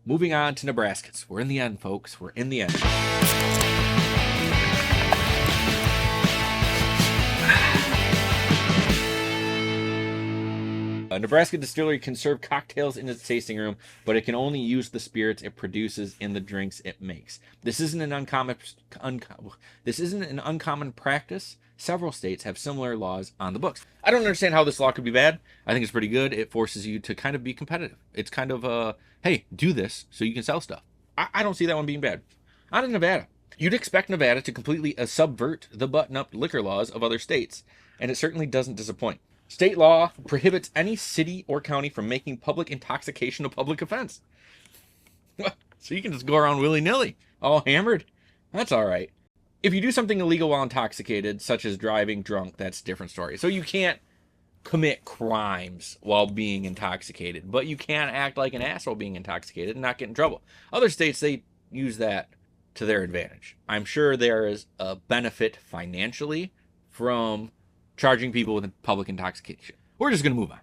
Moving on to Nebraska. We're in the end, folks. We're in the end. A Nebraska distillery can serve cocktails in its tasting room, but it can only use the spirits it produces in the drinks it makes. This isn't an uncommon practice. Several states have similar laws on the books. I don't understand how this law could be bad. I think it's pretty good. It forces you to kind of be competitive. It's kind of hey, do this so you can sell stuff. I don't see that one being bad. Not in Nevada. You'd expect Nevada to completely subvert the button-up liquor laws of other states, and it certainly doesn't disappoint. State law prohibits any city or county from making public intoxication a public offense. So you can just go around willy-nilly, all hammered. That's all right. If you do something illegal while intoxicated, such as driving drunk, that's a different story. So you can't commit crimes while being intoxicated, but you can act like an asshole being intoxicated and not get in trouble. Other states, they use that to their advantage. I'm sure there is a benefit financially from charging people with public intoxication. We're just going to move on.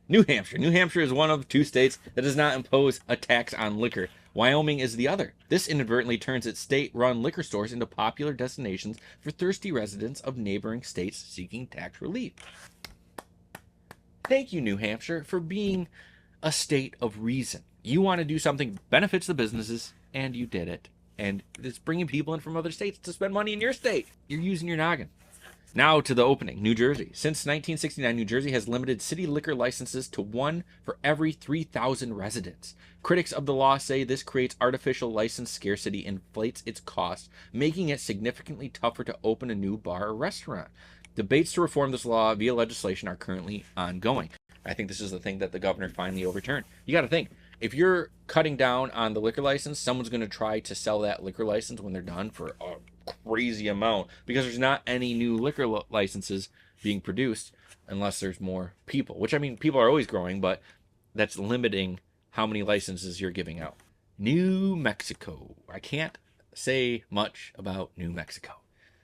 New Hampshire. New Hampshire is one of 2 states that does not impose a tax on liquor. Wyoming is the other. This inadvertently turns its state-run liquor stores into popular destinations for thirsty residents of neighboring states seeking tax relief. Thank you, New Hampshire, for being a state of reason. You want to do something that benefits the businesses, and you did it. And it's bringing people in from other states to spend money in your state. You're using your noggin. Now to the opening, New Jersey. Since 1969, New Jersey has limited city liquor licenses to 1 for every 3,000 residents. Critics of the law say this creates artificial license scarcity and inflates its costs, making it significantly tougher to open a new bar or restaurant. Debates to reform this law via legislation are currently ongoing. I think this is the thing that the governor finally overturned. You got to think, if you're cutting down on the liquor license, someone's going to try to sell that liquor license when they're done for a crazy amount, because there's not any new liquor licenses being produced unless there's more people, which, I mean, people are always growing, but that's limiting how many licenses you're giving out. New Mexico. I can't say much about New Mexico.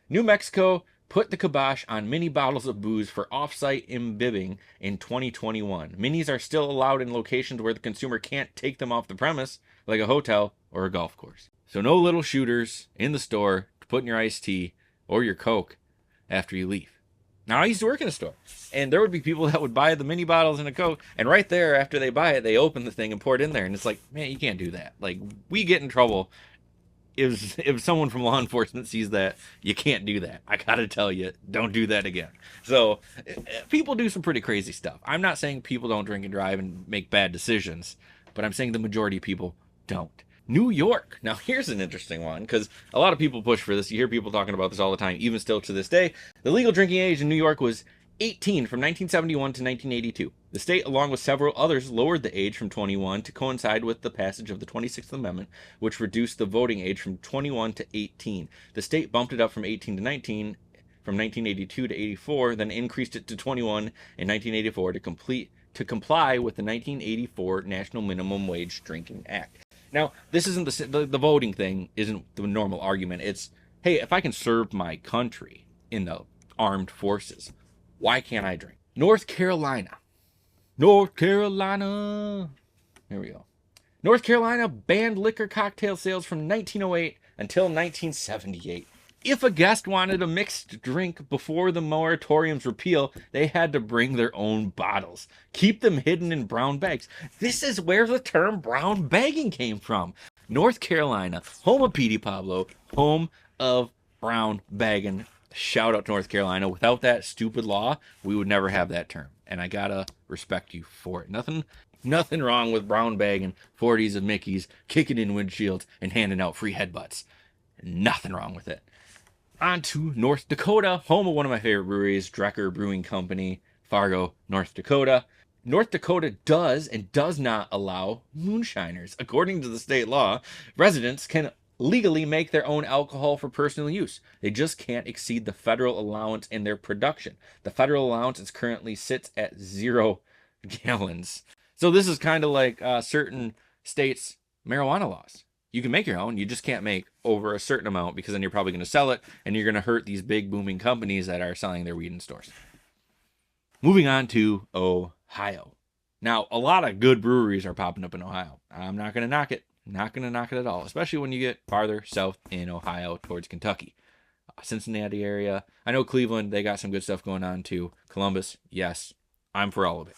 New Mexico put the kibosh on mini bottles of booze for off-site imbibing in 2021. Minis are still allowed in locations where the consumer can't take them off the premise, like a hotel or a golf course. So no little shooters in the store to put in your iced tea or your Coke after you leave. Now, I used to work in a store, and there would be people that would buy the mini bottles and a Coke, and right there, after they buy it, they open the thing and pour it in there, and it's like, man, you can't do that. Like, we get in trouble if someone from law enforcement sees that. You can't do that. I gotta tell you, don't do that again. So, people do some pretty crazy stuff. I'm not saying people don't drink and drive and make bad decisions, but I'm saying the majority of people don't. New York. Now, here's an interesting one, because a lot of people push for this. You hear people talking about this all the time, even still to this day. The legal drinking age in New York was 18 from 1971 to 1982. The state, along with several others, lowered the age from 21 to coincide with the passage of the 26th Amendment, which reduced the voting age from 21 to 18. The state bumped it up from 18 to 19 from 1982 to 84, then increased it to 21 in 1984 to comply with the 1984 National Minimum Wage Drinking Act. Now, this isn't the voting thing isn't the normal argument. It's, hey, if I can serve my country in the armed forces, why can't I drink? North Carolina. There we go. North Carolina banned liquor cocktail sales from 1908 until 1978. If a guest wanted a mixed drink before the moratorium's repeal, they had to bring their own bottles. Keep them hidden in brown bags. This is where the term brown bagging came from. North Carolina, home of Petey Pablo, home of brown bagging. Shout out to North Carolina. Without that stupid law, we would never have that term. And I gotta respect you for it. Nothing wrong with brown bagging 40s and Mickeys, kicking in windshields, and handing out free headbutts. Nothing wrong with it. On to North Dakota, home of one of my favorite breweries, Drecker Brewing Company, Fargo, North Dakota. North Dakota does and does not allow moonshiners. According to the state law, residents can legally make their own alcohol for personal use. They just can't exceed the federal allowance in their production. The federal allowance currently sits at 0 gallons. So this is kind of like certain states' marijuana laws. You can make your own, you just can't make over a certain amount, because then you're probably going to sell it, and you're going to hurt these big booming companies that are selling their weed in stores. Moving on to Ohio. Now, a lot of good breweries are popping up in Ohio. I'm not going to knock it. Not going to knock it at all, especially when you get farther south in Ohio towards Kentucky. Cincinnati area. I know Cleveland, they got some good stuff going on too. Columbus, yes, I'm for all of it.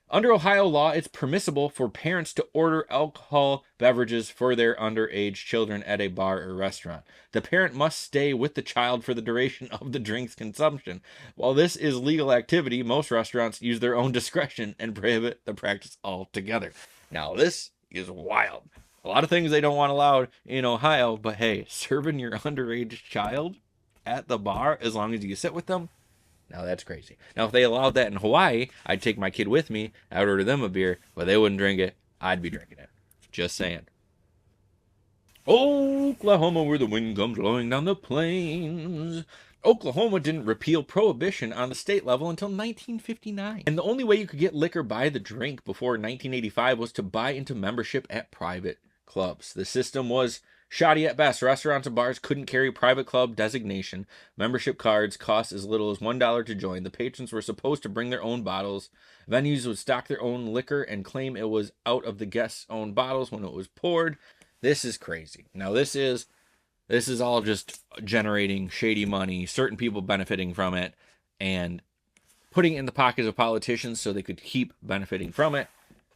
Under Ohio law, it's permissible for parents to order alcohol beverages for their underage children at a bar or restaurant. The parent must stay with the child for the duration of the drink's consumption. While this is legal activity, most restaurants use their own discretion and prohibit the practice altogether. Now, this is wild. A lot of things they don't want allowed in Ohio, but hey, serving your underage child at the bar as long as you sit with them, now that's crazy. Now, if they allowed that in Hawaii, I'd take my kid with me. I'd order them a beer, but they wouldn't drink it. I'd be drinking it. Just saying. Oklahoma, where the wind comes blowing down the plains. Oklahoma didn't repeal prohibition on the state level until 1959. And the only way you could get liquor by the drink before 1985 was to buy into membership at private clubs. The system was shoddy at best. Restaurants and bars couldn't carry private club designation. Membership cards cost as little as $1 to join. The patrons were supposed to bring their own bottles. Venues would stock their own liquor and claim it was out of the guests' own bottles when it was poured. This is crazy. Now, this is all just generating shady money, certain people benefiting from it, and putting it in the pockets of politicians so they could keep benefiting from it.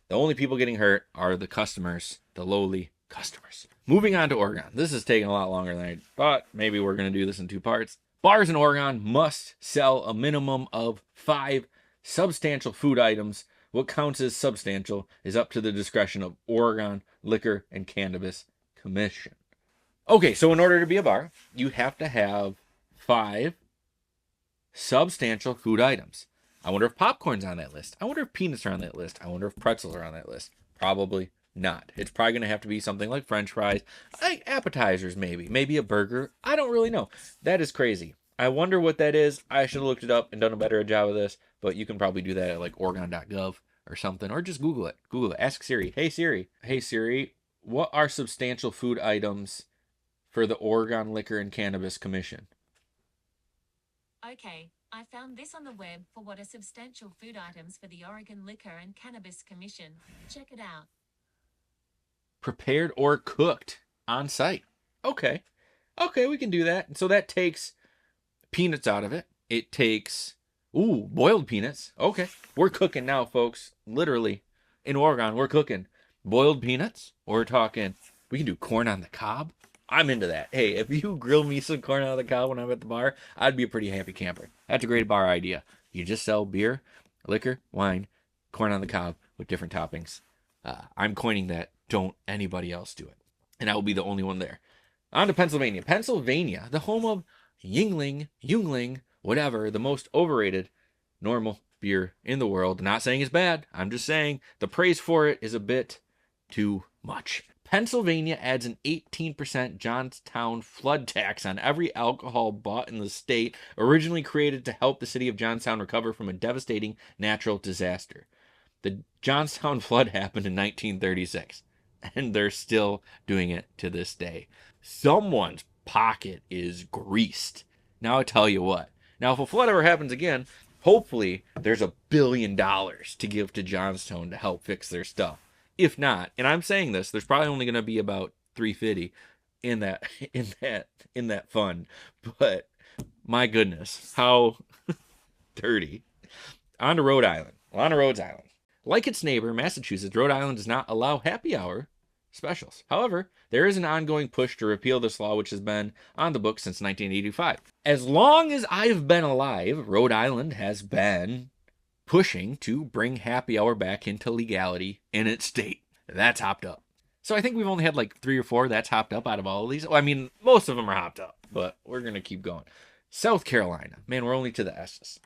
The only people getting hurt are the customers, the lowly customers. Moving on to Oregon. This is taking a lot longer than I thought. Maybe we're going to do this in 2 parts. Bars in Oregon must sell a minimum of 5 substantial food items. What counts as substantial is up to the discretion of Oregon Liquor and Cannabis Commission. Okay, so in order to be a bar, you have to have 5 substantial food items. I wonder if popcorn's on that list. I wonder if peanuts are on that list. I wonder if pretzels are on that list. Probably not. It's probably going to have to be something like French fries, like appetizers maybe a burger. I don't really know. That is crazy. I wonder what that is. I should have looked it up and done a better job of this, but you can probably do that at like Oregon.gov or something, or just Google it. Ask Siri. Hey Siri, what are substantial food items for the Oregon Liquor and Cannabis Commission? Okay, I found this on the web for what are substantial food items for the Oregon Liquor and Cannabis Commission. Check it out. Prepared or cooked on site. Okay, we can do that. So that takes peanuts out of it. It takes, boiled peanuts. Okay, we're cooking now, folks. Literally, in Oregon, we're cooking boiled peanuts. We're talking, we can do corn on the cob. I'm into that. Hey, if you grill me some corn on the cob when I'm at the bar, I'd be a pretty happy camper. That's a great bar idea. You just sell beer, liquor, wine, corn on the cob with different toppings. I'm coining that. Don't anybody else do it. And I will be the only one there. On to Pennsylvania. Pennsylvania, the home of Yuengling, whatever, the most overrated normal beer in the world. Not saying it's bad. I'm just saying the praise for it is a bit too much. Pennsylvania adds an 18% Johnstown flood tax on every alcohol bought in the state, originally created to help the city of Johnstown recover from a devastating natural disaster. The Johnstown flood happened in 1936, and they're still doing it to this day. Someone's pocket is greased. Now I tell you what. Now, if a flood ever happens again, hopefully there's $1 billion to give to Johnstown to help fix their stuff. If not, and I'm saying this, there's probably only going to be about $350 in that fund. But my goodness, how dirty. On to Rhode Island. Like its neighbor, Massachusetts, Rhode Island does not allow happy hour specials. However, there is an ongoing push to repeal this law, which has been on the books since 1985. As long as I've been alive, Rhode Island has been pushing to bring happy hour back into legality in its state. That's hopped up. So I think we've only had like 3 or 4 that's hopped up out of all of these. I mean, most of them are hopped up, but we're going to keep going. South Carolina. Man, we're only to the S's.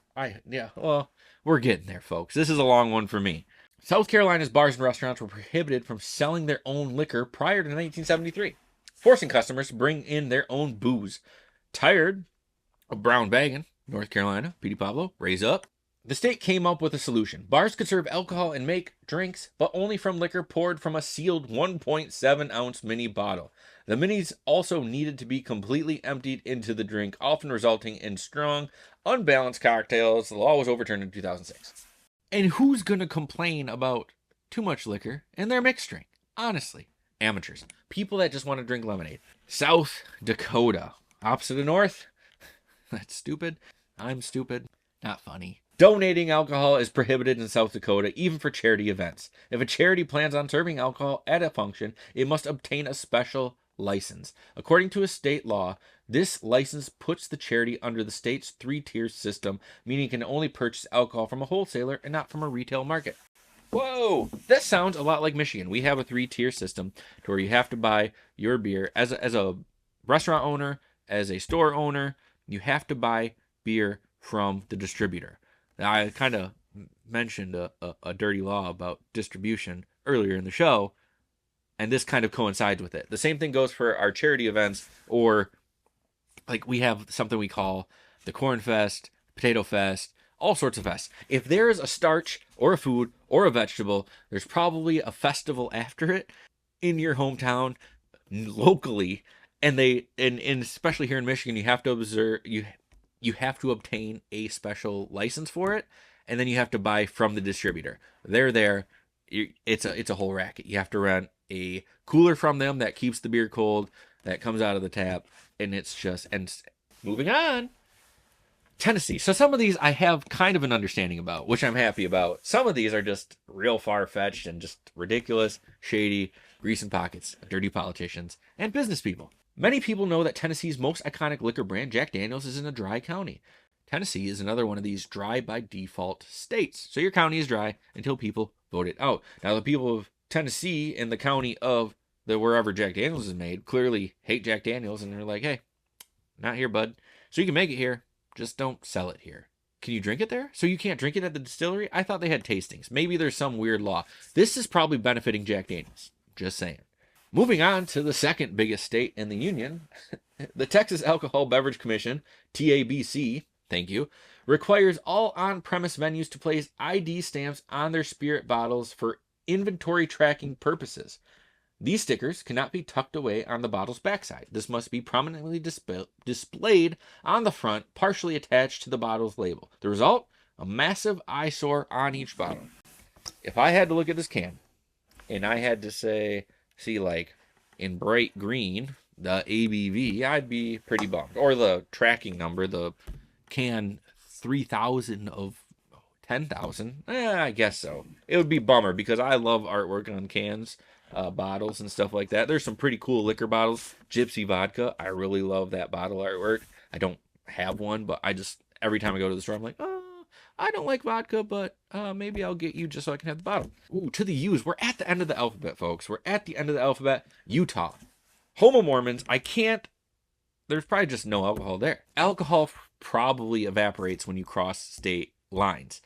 We're getting there, folks. This is a long one for me. South Carolina's bars and restaurants were prohibited from selling their own liquor prior to 1973, forcing customers to bring in their own booze. Tired of brown bagging, North Carolina, Petey Pablo, raise up. The state came up with a solution. Bars could serve alcohol and make drinks, but only from liquor poured from a sealed 1.7-ounce mini bottle. The minis also needed to be completely emptied into the drink, often resulting in strong, unbalanced cocktails. The law was overturned in 2006. And who's going to complain about too much liquor in their mixed drink? Honestly, Amateurs. People that just want to drink lemonade. South Dakota. Opposite of North. That's stupid. I'm stupid. Not funny. Donating alcohol is prohibited in South Dakota, even for charity events. If a charity plans on serving alcohol at a function, it must obtain a special license. According to a state law, this license puts the charity under the state's 3-tier system, meaning it can only purchase alcohol from a wholesaler and not from a retail market. Whoa, that sounds a lot like Michigan. We have a 3-tier system to where you have to buy your beer as a restaurant owner, as a store owner, you have to buy beer from the distributor. Now, I kind of mentioned a dirty law about distribution earlier in the show, and this kind of coincides with it. The same thing goes for our charity events, or like we have something we call the Corn Fest, Potato Fest, all sorts of fests. If there is a starch or a food or a vegetable, there's probably a festival after it in your hometown locally, and especially here in Michigan, you have to you have to obtain a special license for it, and then you have to buy from the distributor. They're there. It's a whole racket. You have to rent a cooler from them that keeps the beer cold, that comes out of the tap, and it's just, and moving on. Tennessee. So some of these I have kind of an understanding about, which I'm happy about. Some of these are just real far-fetched and just ridiculous, shady, greasing pockets, dirty politicians, and business people. Many people know that Tennessee's most iconic liquor brand, Jack Daniel's, is in a dry county. Tennessee is another one of these dry by default states. So your county is dry until people vote it out. Now, the people of Tennessee in the county of wherever Jack Daniel's is made clearly hate Jack Daniel's, and they're like, hey, not here, bud. So you can make it here, just don't sell it here. Can you drink it there? So you can't drink it at the distillery? I thought they had tastings. Maybe there's some weird law. This is probably benefiting Jack Daniel's. Just saying. Moving on to the second biggest state in the union, the Texas Alcohol Beverage Commission, TABC, thank you, requires all on-premise venues to place ID stamps on their spirit bottles for inventory tracking purposes. These stickers cannot be tucked away on the bottle's backside. This must be prominently displayed on the front, partially attached to the bottle's label. The result? A massive eyesore on each bottle. If I had to look at this can, and I had to see like in bright green, the ABV, I'd be pretty bummed. Or the tracking number, the can 3,000 of 10,000. I guess so. It would be bummer because I love artwork on cans, bottles and stuff like that. There's some pretty cool liquor bottles. Gypsy vodka, I really love that bottle artwork. I don't have one, but I just, every time I go to the store, I'm like, oh, I don't like vodka, but maybe I'll get you just so I can have the bottle. Ooh, to the U's. We're at the end of the alphabet, folks. We're at the end of the alphabet. Utah. Home of Mormons. There's probably just no alcohol there. Alcohol probably evaporates when you cross state lines.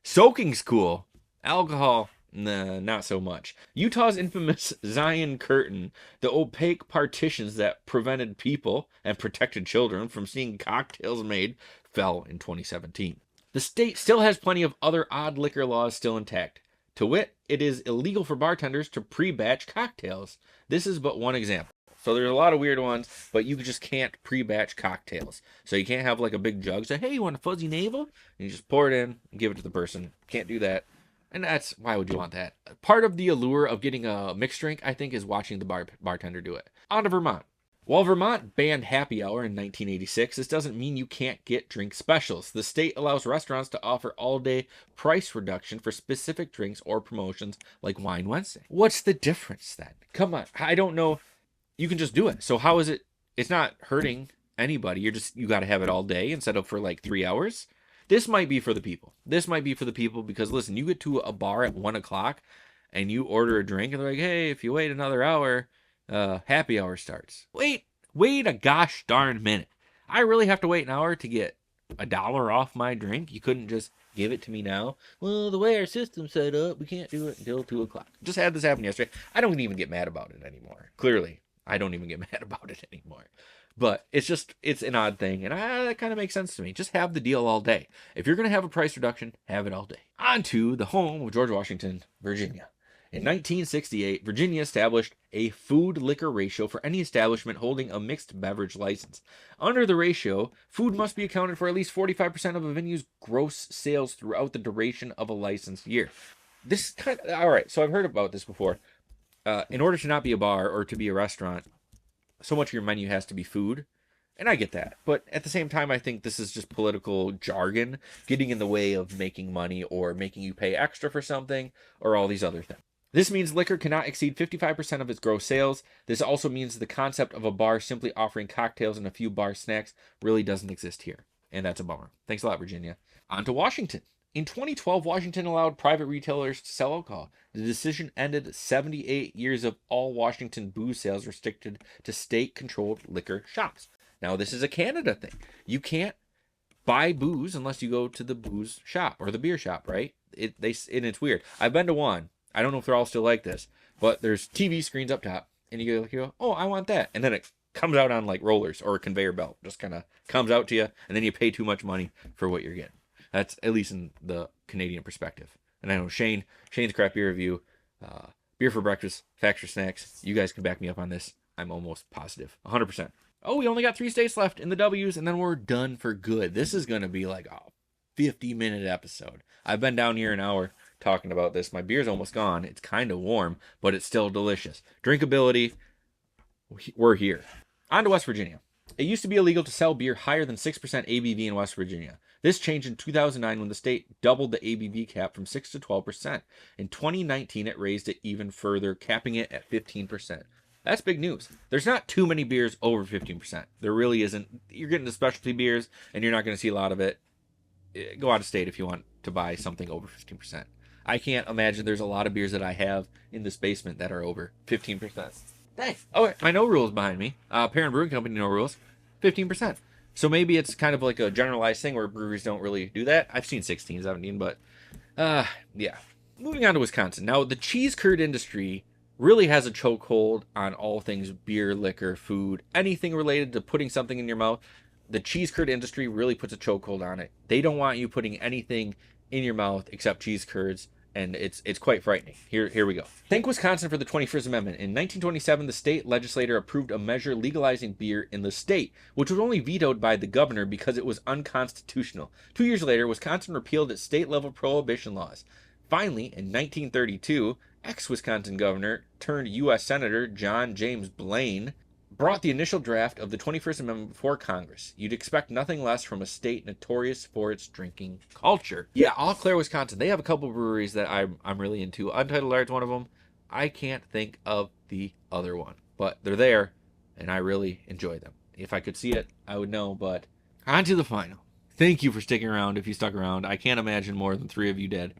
Soaking's cool. Alcohol, nah, not so much. Utah's infamous Zion Curtain, the opaque partitions that prevented people and protected children from seeing cocktails made, fell in 2017. The state still has plenty of other odd liquor laws still intact. To wit, it is illegal for bartenders to pre-batch cocktails. This is but one example. So there's a lot of weird ones, but you just can't pre-batch cocktails. So you can't have like a big jug, say, hey, you want a fuzzy navel? And you just pour it in and give it to the person. Can't do that. And why would you want that? Part of the allure of getting a mixed drink, I think, is watching the bartender do it. On to Vermont. While Vermont banned happy hour in 1986, this doesn't mean you can't get drink specials. The state allows restaurants to offer all-day price reduction for specific drinks or promotions like Wine Wednesday. What's the difference then? Come on, I don't know. You can just do it. So how is it? It's not hurting anybody. You got to have it all day instead of for like 3 hours. This might be for the people. This might be for the people because listen, you get to a bar at 1 o'clock and you order a drink and they're like, hey, if you wait another hour, happy hour starts. Wait a gosh darn minute. I really have to wait an hour to get $1 off my drink? You couldn't just give it to me now? Well, the way our system's set up, we can't do it until 2 o'clock. Just had this happen yesterday. I don't even get mad about it anymore. Clearly, I don't even get mad about it anymore. But it's an odd thing, and that kind of makes sense to me. Just have the deal all day. If you're going to have a price reduction, have it all day. On to the home of George Washington, Virginia. In 1968, Virginia established a food liquor ratio for any establishment holding a mixed beverage license. Under the ratio, food must be accounted for at least 45% of a venue's gross sales throughout the duration of a licensed year. All right, so I've heard about this before. in order to not be a bar or to be a restaurant, so much of your menu has to be food. And I get that. But at the same time, I think this is just political jargon getting in the way of making money or making you pay extra for something or all these other things. This means liquor cannot exceed 55% of its gross sales. This also means the concept of a bar simply offering cocktails and a few bar snacks really doesn't exist here. And that's a bummer. Thanks a lot, Virginia. On to Washington. In 2012, Washington allowed private retailers to sell alcohol. The decision ended 78 years of all Washington booze sales restricted to state-controlled liquor shops. Now, this is a Canada thing. You can't buy booze unless you go to the booze shop or the beer shop, right? And it's weird. I've been to one. I don't know if they're all still like this, but there's TV screens up top, and you go, oh, I want that. And then it comes out on like rollers or a conveyor belt. Just kind of comes out to you, and then you pay too much money for what you're getting. That's at least in the Canadian perspective. And I know Shane's Craft Beer Review, Beer for Breakfast, Facts for Snacks. You guys can back me up on this. I'm almost positive. 100%. Oh, we only got 3 states left in the W's, and then we're done for good. This is going to be like a 50-minute episode. I've been down here an hour talking about this. My beer's almost gone. It's kind of warm, but it's still delicious. Drinkability, we're here. On to West Virginia. It used to be illegal to sell beer higher than 6% ABV in West Virginia. This changed in 2009 when the state doubled the ABV cap from 6 to 12%. In 2019, it raised it even further, capping it at 15%. That's big news. There's not too many beers over 15%. There really isn't. You're getting the specialty beers, and you're not going to see a lot of it. Go out of state if you want to buy something over 15%. I can't imagine there's a lot of beers that I have in this basement that are over 15%. Dang. Oh, my no rules behind me. Parent Brewing Company no rules, 15%. So maybe it's kind of like a generalized thing where breweries don't really do that. I've seen 16, 17, but yeah. Moving on to Wisconsin. Now, the cheese curd industry really has a chokehold on all things beer, liquor, food, anything related to putting something in your mouth. The cheese curd industry really puts a chokehold on it. They don't want you putting anything in your mouth except cheese curds, and it's quite frightening. Here we go. Thank Wisconsin for the 21st Amendment. In 1927, the state legislature approved a measure legalizing beer in the state, which was only vetoed by the governor because it was unconstitutional. 2 years later, Wisconsin repealed its state-level prohibition laws. Finally, in 1932, ex-Wisconsin governor turned U.S. Senator John James Blaine brought the initial draft of the 21st Amendment before Congress. You'd expect nothing less from a state notorious for its drinking culture. Yeah, Eau Claire, Wisconsin. They have a couple breweries that I'm really into. Untappd Lart's one of them. I can't think of the other one, but they're there, and I really enjoy them. If I could see it, I would know, but on to the final. Thank you for sticking around if you stuck around. I can't imagine more than 3 of you did.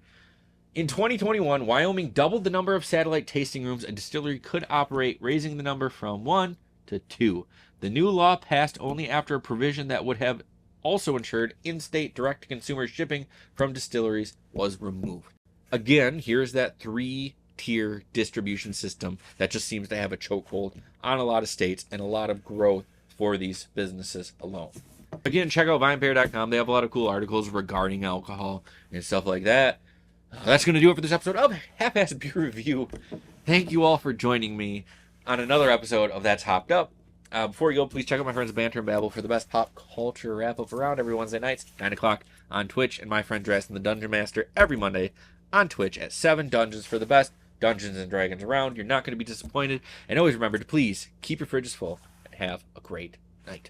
In 2021, Wyoming doubled the number of satellite tasting rooms a distillery could operate, raising the number from 1 to 2. The new law passed only after a provision that would have also ensured in-state direct-to-consumer shipping from distilleries was removed. Again, here's that 3-tier distribution system that just seems to have a chokehold on a lot of states and a lot of growth for these businesses alone. Again, check out vinepair.com. They have a lot of cool articles regarding alcohol and stuff like that. That's going to do it for this episode of Half-Assed Beer Review. Thank you all for joining me on another episode of That's Hopped Up. Before you go, please check out my friends Banter and Babble for the best pop culture wrap-up around every Wednesday nights, 9 o'clock on Twitch, and my friend Drastin the Dungeon Master every Monday on Twitch at 7 Dungeons for the best Dungeons and Dragons around. You're not going to be disappointed. And always remember to please keep your fridges full and have a great night.